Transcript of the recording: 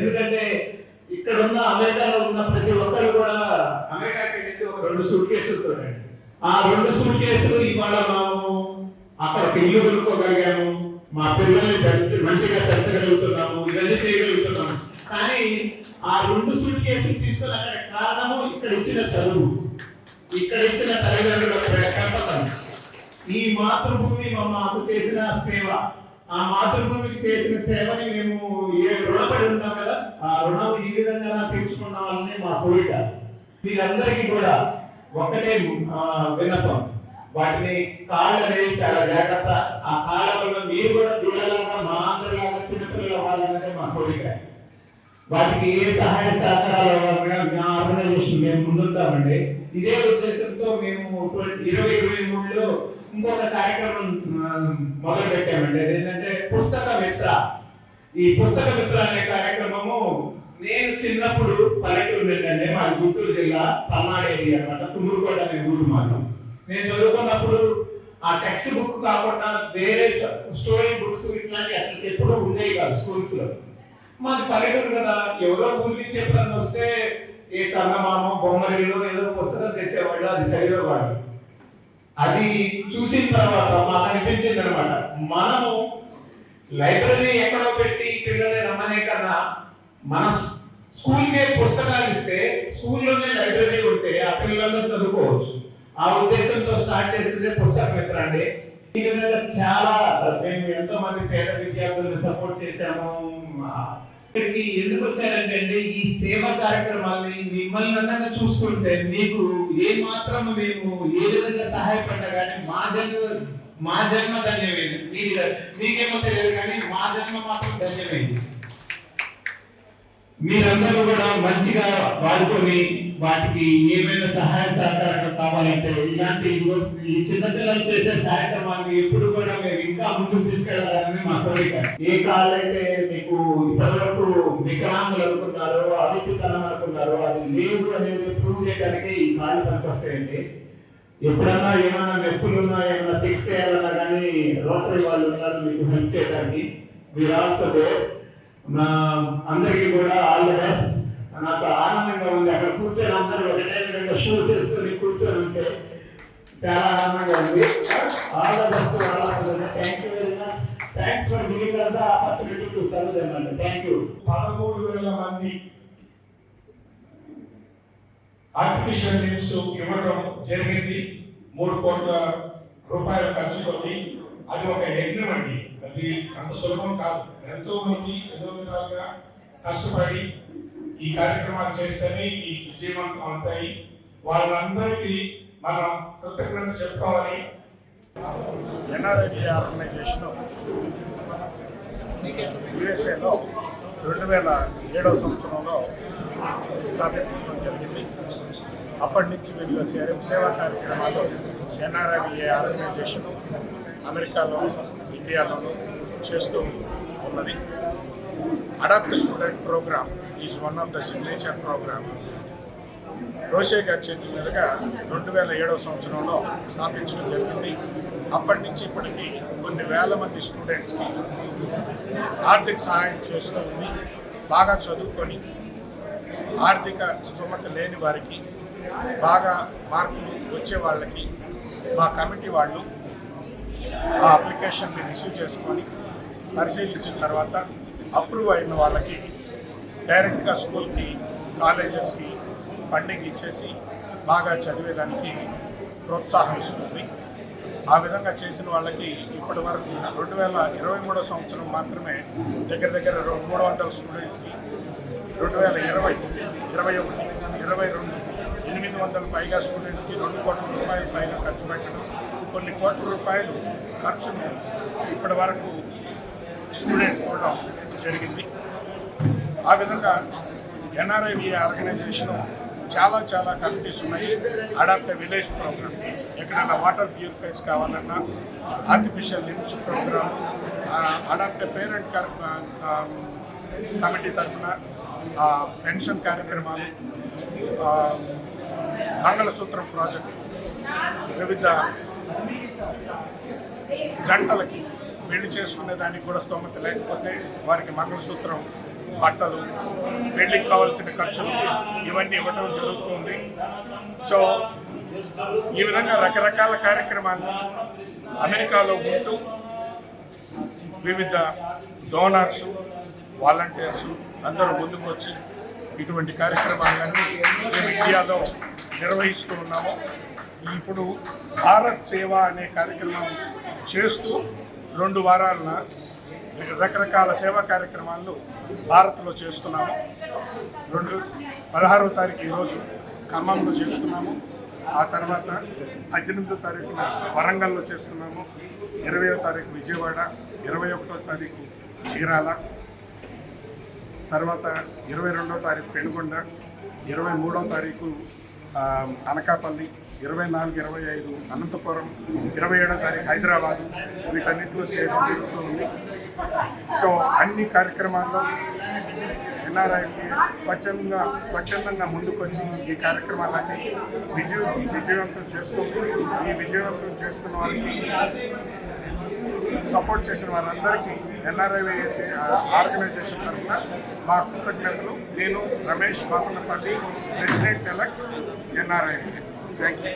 ఎందుకంటే ఇక్కడ ఉన్న అమెరికాలో ఉన్న ప్రతి ఒక్కరు కూడా అమెరికాకి వెళ్ళి ఒక 2 సూట్ కేసులతో ఆ 2 సూట్ కేసులు ఇవాళ మేము అక్కడ ఇల్లు కొనుక్కోగలిగాము, మా పిల్లల్ని మంచిగా పెంచగలుగుతున్నాము, ఇవన్నీ చేయగలుగుతున్నాము. కానీ ఆ 2 సూట్ కేసులు తీసుకుని అక్కడ కారణము ఇక్కడ ఇచ్చిన చదువు, ఇక్కడ ఇచ్చిన తల్లిదండ్రుల పెంపకం, ఈ మాతృభూమి మాకు చేసిన సేవ, ఆ మాతృభూమికి చేసిన సేవని మేము రుణపడి ఉన్నాం కదా, ఆ రుణం ఈ విధంగా తీర్చుకున్నామని మా కోరిక. మీరందరికీ కూడా ఒకటే విన్నపం, వాటిని కాళ్ళనే చాలా జాగ్రత్త, ఆ కాళ్ళ వల్ల మీరు కూడా దూడలాగా మా అందరిలాగా చిన్నపిల్లలు అవ్వాలన్నదే మా కోరిక. వాటికి ఏ సహాయ సహకారాలు మా ఆర్గనైజేషన్ మేము ముందుంటామండి. ఇదే ఉద్దేశంతో మేము 2023లో ఇంకొక కార్యక్రమం మొదలు పెట్టామండి. అదేంటంటే పుస్తక మిత్ర. ఈ పుస్తక మిత్ర అనే కార్యక్రమము నేను చిన్నప్పుడు పల్లెటూరు వెళ్ళండి, మాది గుంటూరు జిల్లా పల్నాడు ఏరియా అనమాట, తుమ్మురుకోట అనే ఊరు మాత్రం. నేను చదువుకున్నప్పుడు ఆ టెక్స్ట్ బుక్ కాకుండా వేరే స్టోరీ బుక్స్ ఇట్లాంటి అసలు ఎప్పుడూ ఉండేవి కాదు స్కూల్స్ లో. మాది పల్లెటూరు కదా, ఎవరో ఊరికి చెప్పడానికి వస్తే ఏ చందమామ బొమ్మరిల్లు ఏదో పుస్తకం తెచ్చేవాడు, అది చదివేవాడు. అది చూసిన తర్వాత మాకు అనిపించింది అనమాట, మనము లైబ్రరీ ఎక్కడో పెట్టి పిల్లల్ని రమ్మనే కన్నా మన స్కూల్కే పుస్తకాలు ఇస్తే స్కూల్లోనే లైబ్రరీ ఉంటే ఆ పిల్లలందరూ చదువుకోవచ్చు. ఆ ఉద్దేశంతో స్టార్ట్ చేసిందే పుస్తక మిత్ర అండి. ఈ విధంగా చాలా మేము ఎంతో మంది పేద విద్యార్థులను సపోర్ట్ చేశాము. ఇక్కడికి ఎందుకు వచ్చారంటే అండి, ఈ సేవా కార్యక్రమాన్ని మిమ్మల్ని అందంగా చూస్తుంటే మీకు ఏ మాత్రం మేము ఏ విధంగా సహాయపడ్డా కానీ మా జన్మ ధన్యమైంది. మీకేమో తెలియదు కానీ మా జన్మ మాత్రం ధన్యమైంది. మీరందరూ కూడా మంచిగా వాడుకొని వాటికి ఏమైనా సహాయ సహకారాలు కావాలంటే ఇలాంటి ఈ చిన్నపిల్లలు చేసే కార్యక్రమాన్ని ఎప్పుడు కూడా మేము ఇంకా ముందుకు తీసుకెళ్లాలని మా కోరిక. ఏ కాళ్ళు అయితే మీకు ఇప్పటివరకు వికలాంగులు అనుకున్నారో, అవిటితనం అనుకున్నారో, అది లేదు అనేది ప్రూవ్ చేయడానికి ఈ కాళ్ళు పనికొస్తాయండి. ఎప్పుడన్నా ఏమైనా నొప్పులు ఉన్నా, ఏమైనా ఫిక్స్ చేయాలన్నా కానీ రోటరీ వాళ్ళు ఉన్నారు మీకు హెల్ప్ చేయడానికి. మీరు ఆల్సో నా అందరికీ కూడా ఆల్ ది బెస్ట్. నాకు ఆనందంగా ఉంది, అక్కడ కూర్చొని అందరూ ఒకటే విధంగా షూస్ వేసుకొని కూర్చొని ఉంటే చాలా ఆనందంగా ఉంది. All the best. Thank you very much. Thanks for giving us the opportunity to serve them. Thank you. 13,000 మంది ఆర్టిఫిషియల్ లిమ్స్ ఇవ్వడం జరిగింది. 3 కోట్ల రూపాయల ఖర్చుతోటి. అది ఒక యజ్ఞం అండి, అది అంత సులభం కాదు. ఎంతో మంది ఎన్నో విధాలుగా కష్టపడి ఈ కార్యక్రమాలు చేస్తేనే ఈ విజయవంతం అవుతాయి. వాళ్ళందరికీ మనం కృతజ్ఞత చెప్పుకోవాలి. ఎన్ఆర్ఐ ఆర్గనైజేషన్ యుఎస్ఏలో 2007వ సంవత్సరంలో స్థాపించడం జరిగింది. అప్పటి నుంచి వీళ్ళు సేవా కార్యక్రమాలు ఎన్ఆర్ఐ ఆర్గనైజేషన్ అమెరికాలో, ఇండియాలోనూ చేస్తూ ఉన్నది. Adopt student program is one of the signature program. రోషే గారి చేతుల మీదుగా 2007వ సంవత్సరంలో స్థాపించడం జరిగింది. అప్పటి నుంచి ఇప్పటికీ కొన్ని వేల మంది స్టూడెంట్స్కి ఆర్థిక సహాయం చేస్తూ ఉంది. బాగా చదువుకొని ఆర్థిక స్తోమత లేని వారికి, బాగా మార్కులు వచ్చే వాళ్ళకి మా కమిటీ వాళ్ళు ఆ అప్లికేషన్ని రిసీవ్ చేసుకొని పరిశీలించిన తర్వాత అప్రూవ్ అయిన వాళ్ళకి డైరెక్ట్గా స్కూల్కి, కాలేజెస్కి ఫండింగ్ ఇచ్చేసి బాగా చదివేదానికి ప్రోత్సాహం ఇస్తుంది. ఆ విధంగా చేసిన వాళ్ళకి ఇప్పటి వరకు 2023వ సంవత్సరం మాత్రమే దగ్గర 300 స్టూడెంట్స్కి, 2020, 2021, 2022 800 పైగా స్టూడెంట్స్కి 2 కోట్ల రూపాయలు పైగా ఖర్చు పెట్టడం, కొన్ని కోట్ల రూపాయలు ఖర్చును ఇప్పటి వరకు స్టూడెంట్స్ ఇవ్వడం జరిగింది. ఆ విధంగా ఎన్ఆర్ఐ ఆర్గనైజేషన్ చాలా కమిటీస్ ఉన్నాయి. అడాప్ట్ విలేజ్ ప్రోగ్రామ్, ఎక్కడైనా వాటర్ ప్యూరిఫైర్స్ కావాలన్నా, artificial limbs program, adopt parent committee తరఫున పెన్షన్ కార్యక్రమాలు, మంగళసూత్రం ప్రాజెక్టు, వివిధ జంటలకి పెళ్లి చేసుకునే దానికి కూడా స్తోమత లేకపోతే వారికి మంగళసూత్రం బట్టలు, పెళ్లికి కావాల్సిన ఖర్చులు ఇవన్నీ ఇవ్వడం జరుగుతుంది. సో ఈ విధంగా రకరకాల కార్యక్రమాలు అమెరికాలో ఉంటూ వివిధ డోనర్స్, వాలంటీర్స్ అందరూ ముందుకు వచ్చి ఇటువంటి కార్యక్రమాలన్నీ ఇండియాలో నిర్వహిస్తూ ఉన్నాము. ఇప్పుడు భారత్ సేవ అనే కార్యక్రమం చేస్తూ 2 వారాల రకరకాల సేవా కార్యక్రమాలు భారత్లో చేస్తున్నాము. 16వ తారీఖు ఈరోజు ఖమ్మంలో చేస్తున్నాము. ఆ తర్వాత 18వ తారీఖున వరంగల్లో చేస్తున్నాము. 20వ తారీఖు విజయవాడ, 21వ తారీఖు చీరాల, తర్వాత 22వ తారీఖు పెనుగొండ, 23వ తారీఖు అనకాపల్లి, 24, 25 అనంతపురం, 27వ తారీఖు హైదరాబాదు, వీటన్నిటిలో చేయడం జరుగుతుంది. సో అన్ని కార్యక్రమాల్లో ఎన్ఆర్ఐకి స్వచ్ఛందంగా ముందుకొచ్చి ఈ కార్యక్రమాలన్నీ విజయవంతం చేస్తుంది. ఈ విజయవంతం చేస్తున్న వారికి సపోర్ట్ చేసిన వారందరికీ ఎన్ఆర్ఐ ఆర్గనైజేషన్ తరఫున మా కృతజ్ఞతలు. నేను Ramesh Bapanapalli, president elect NRI. Thank you.